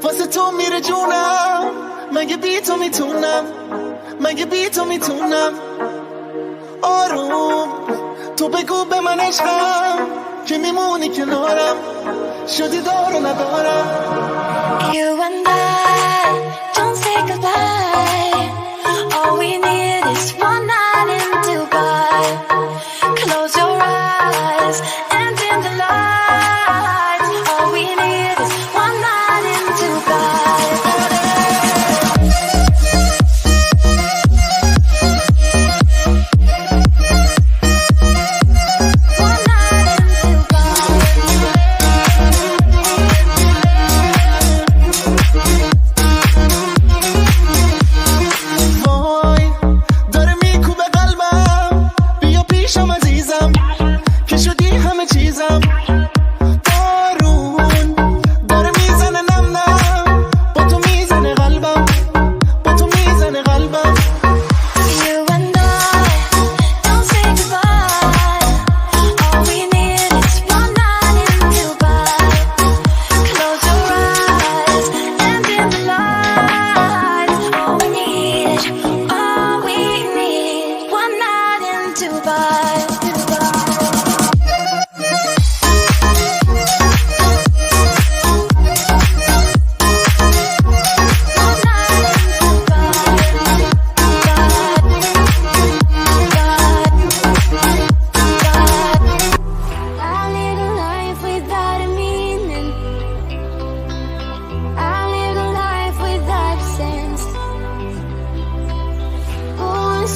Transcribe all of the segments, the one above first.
واسه تو میره جونم، مگه بی تو میتونم، مگه بی تو میتونم. آروم تو بگو به من عشقم که میمونی کنارم، شدی دار و ندارم. You and I don't say goodbye. All we need is one night in Dubai. Close your eyes and dim the lights. All we need is one night in Dubai.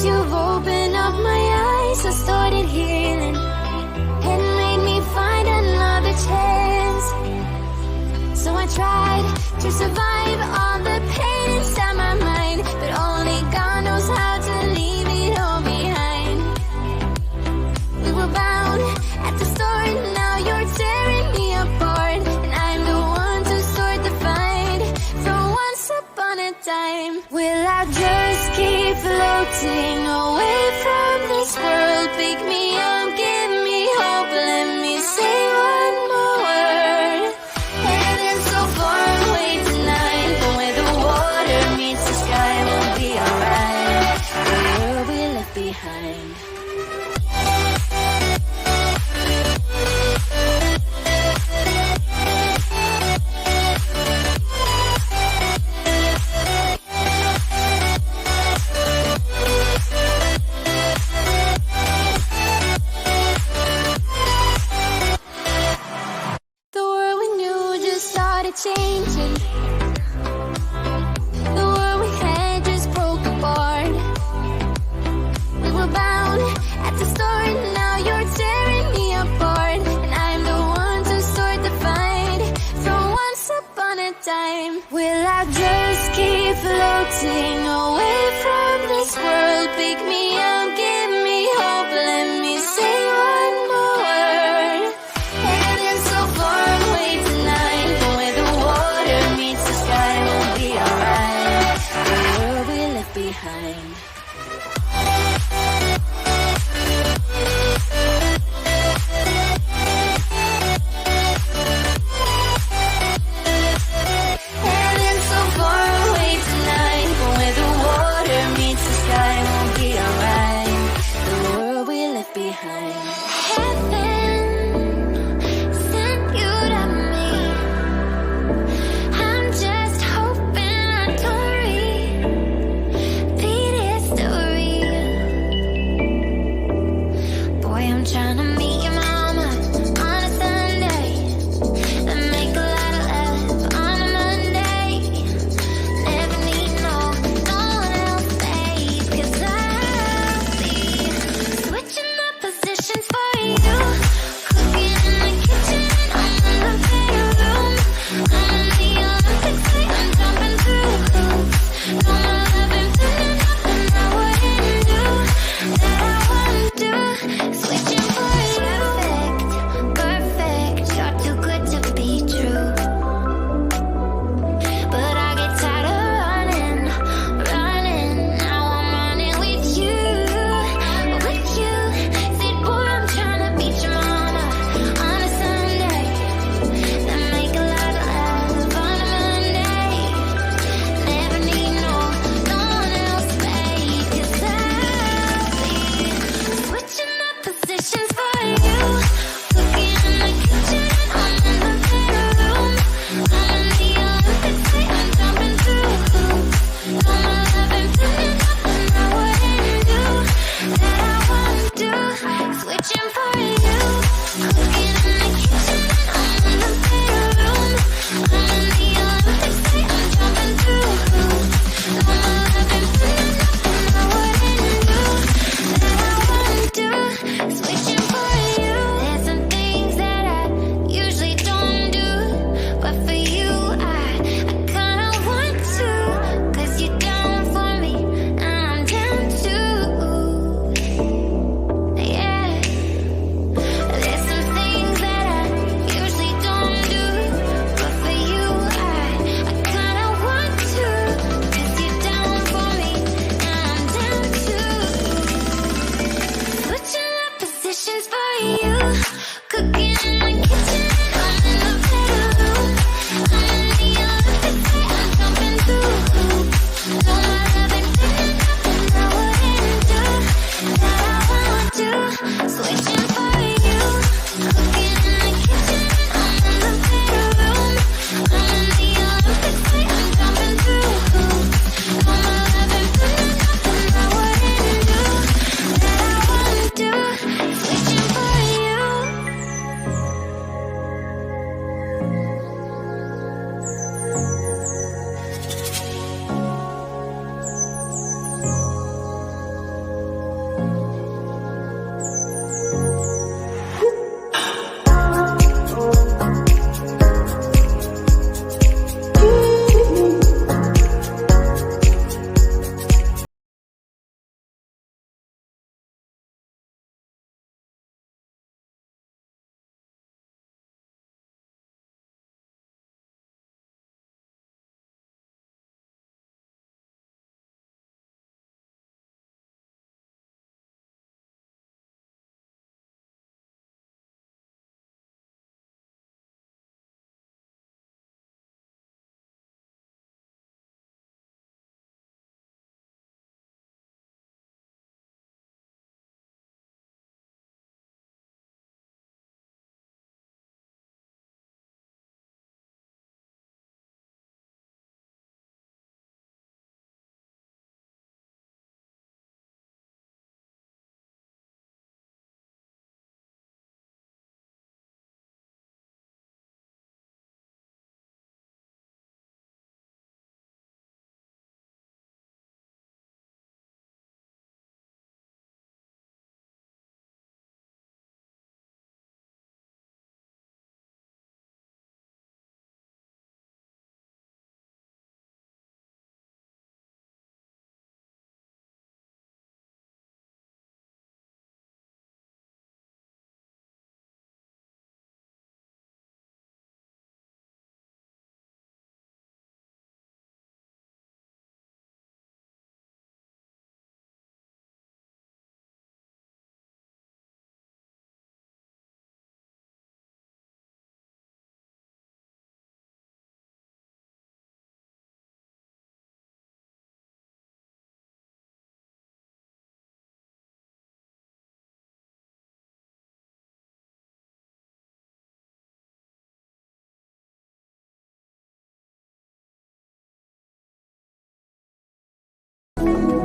You've opened up my eyes, I started healing. It made me find another chance. So I tried to survive all the pain inside my mind, but only God knows how to leave it all behind. We were bound at the start, now you're tearing me apart, and I'm the one to sort the fight from once upon a time. Will I just keep floating away from this world? Pick me up, give me hope, let me say one more word. Heaven's so far away tonight, but where the water meets the sky, we'll be alright. The world we left behind. Changing. The world we had just broke apart. We were bound at the start, now you're tearing me apart, and I'm the one to sort the fight from once upon a time. Will I just keep floating away from this world? Pick me